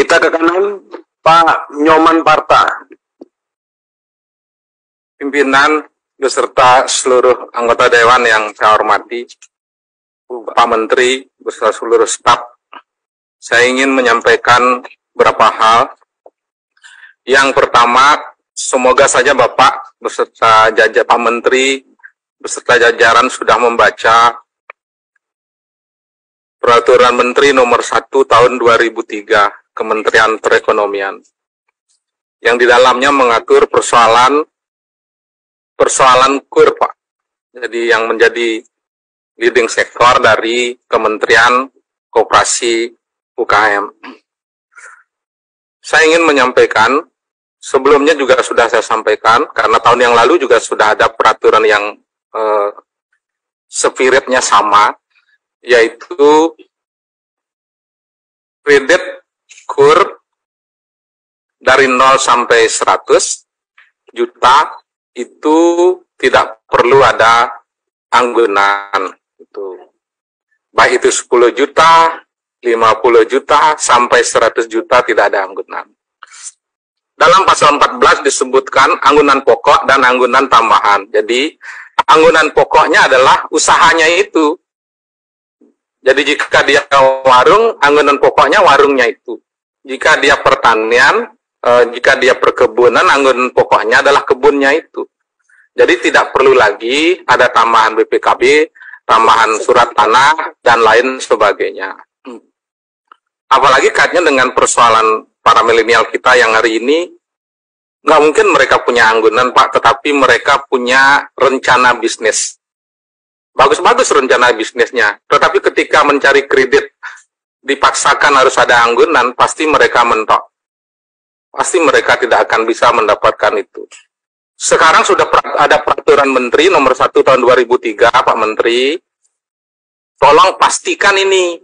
Kita ke kanan, Pak Nyoman Parta. Pimpinan beserta seluruh anggota Dewan yang saya hormati, Pak Menteri beserta seluruh staf, saya ingin menyampaikan beberapa hal. Yang pertama, semoga saja Bapak beserta Pak Menteri beserta jajaran sudah membaca Peraturan Menteri Nomor 1 Tahun 2003 Kementerian Perekonomian, yang di dalamnya mengatur persoalan KUR, Pak. Jadi yang menjadi leading sektor dari Kementerian Koperasi UKM. Saya ingin menyampaikan, sebelumnya juga sudah saya sampaikan, karena tahun yang lalu juga sudah ada peraturan yang spiritnya sama, yaitu kredit KUR dari 0 sampai 100 juta itu tidak perlu ada anggunan. Baik itu 10 juta, 50 juta, sampai 100 juta tidak ada anggunan. Dalam pasal 14 disebutkan anggunan pokok dan anggunan tambahan. Jadi anggunan pokoknya adalah usahanya itu. Jadi jika dia warung, anggunan pokoknya warungnya itu. Jika dia pertanian, jika dia perkebunan, anggunan pokoknya adalah kebunnya itu. Jadi tidak perlu lagi ada tambahan BPKB, tambahan surat tanah, dan lain sebagainya. Apalagi kaitnya dengan persoalan para milenial kita yang hari ini, nggak mungkin mereka punya anggunan, Pak, tetapi mereka punya rencana bisnis. Bagus-bagus rencana bisnisnya, tetapi ketika mencari kredit dipaksakan harus ada anggunan, pasti mereka mentok. Pasti mereka tidak akan bisa mendapatkan itu. Sekarang sudah ada peraturan Menteri Nomor 1 Tahun 2003, Pak Menteri. Tolong pastikan ini.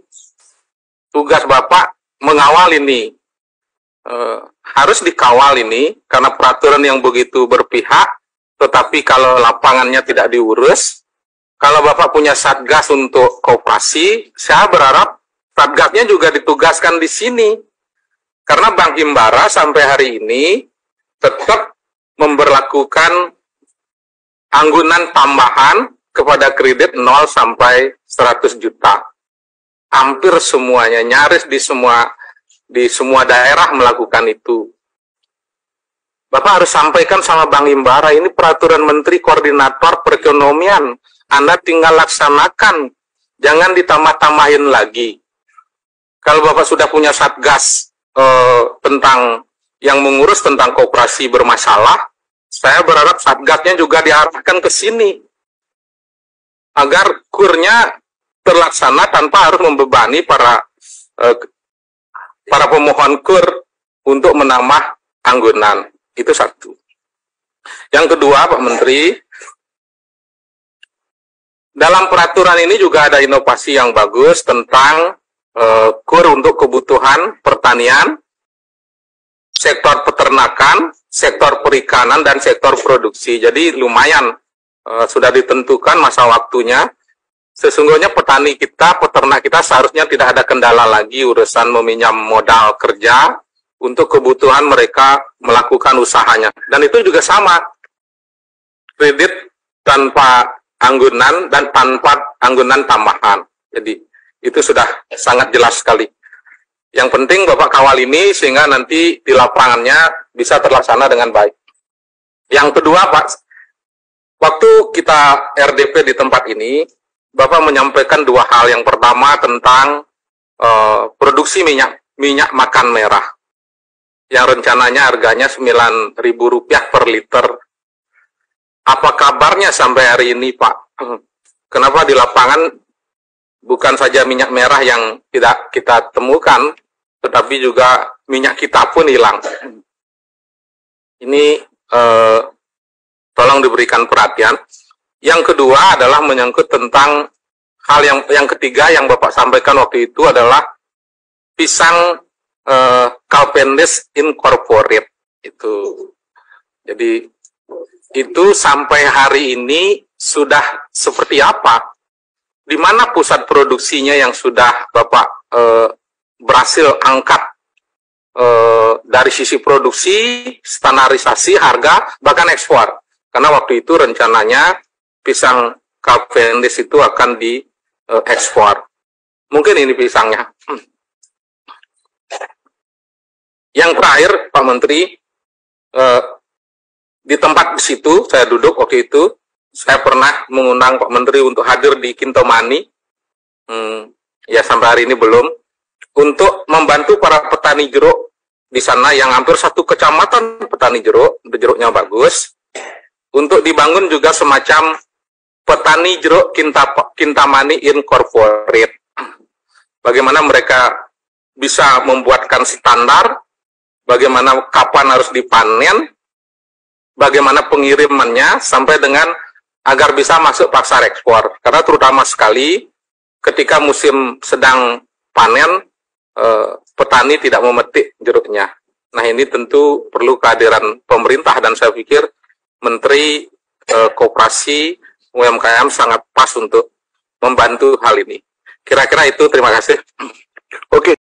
Tugas Bapak mengawal ini. Harus dikawal ini, karena peraturan yang begitu berpihak, tetapi kalau lapangannya tidak diurus, kalau Bapak punya satgas untuk koperasi, saya berharap satgasnya juga ditugaskan di sini. Karena Bank Himbara sampai hari ini tetap memberlakukan anggunan tambahan kepada kredit 0 sampai 100 juta. Hampir semuanya, nyaris di semua daerah melakukan itu. Bapak harus sampaikan sama Bank Himbara, ini peraturan Menteri Koordinator Perekonomian. Anda tinggal laksanakan, jangan ditambah-tambahin lagi. Kalau Bapak sudah punya satgas tentang yang mengurus tentang koperasi bermasalah, saya berharap satgasnya juga diarahkan ke sini, agar KUR-nya terlaksana tanpa harus membebani para pemohon KUR untuk menambah anggunan. Itu satu. Yang kedua, Pak Menteri, dalam peraturan ini juga ada inovasi yang bagus tentang KUR untuk kebutuhan pertanian, sektor peternakan, sektor perikanan, dan sektor produksi. Jadi lumayan sudah ditentukan masa waktunya. Sesungguhnya petani kita, peternak kita seharusnya tidak ada kendala lagi urusan meminjam modal kerja untuk kebutuhan mereka melakukan usahanya. Dan itu juga sama, kredit tanpa anggunan dan tanpa anggunan tambahan. Jadi itu sudah sangat jelas sekali. Yang penting Bapak kawal ini sehingga nanti di lapangannya bisa terlaksana dengan baik. Yang kedua, Pak, waktu kita RDP di tempat ini, Bapak menyampaikan dua hal. Yang pertama tentang produksi minyak makan merah, yang rencananya harganya Rp9.000 per liter. Apa kabarnya sampai hari ini, Pak? Kenapa di lapangan bukan saja minyak merah yang tidak kita temukan, tetapi juga minyak kita pun hilang? Ini tolong diberikan perhatian. Yang kedua adalah menyangkut tentang hal yang ketiga yang Bapak sampaikan waktu itu adalah pisang Cavendish Incorporate itu. Jadi itu sampai hari ini sudah seperti apa? Di mana pusat produksinya yang sudah Bapak berhasil angkat dari sisi produksi, standarisasi, harga, bahkan ekspor. Karena waktu itu rencananya pisang Cavendish itu akan diekspor. Mungkin ini pisangnya. Yang terakhir, Pak Menteri, di tempat di situ, saya duduk waktu itu, saya pernah mengundang Pak Menteri untuk hadir di Kintomani, ya sampai hari ini belum, untuk membantu para petani jeruk di sana yang hampir satu kecamatan petani jeruk, jeruknya bagus, untuk dibangun juga semacam petani jeruk Kintamani Incorporate. Bagaimana mereka bisa membuatkan standar, bagaimana kapan harus dipanen, bagaimana pengirimannya, sampai dengan agar bisa masuk pasar ekspor. Karena terutama sekali ketika musim sedang panen, petani tidak memetik jeruknya. Nah, ini tentu perlu kehadiran pemerintah, dan saya pikir Menteri Koperasi UMKM sangat pas untuk membantu hal ini. Kira-kira itu, terima kasih. Oke.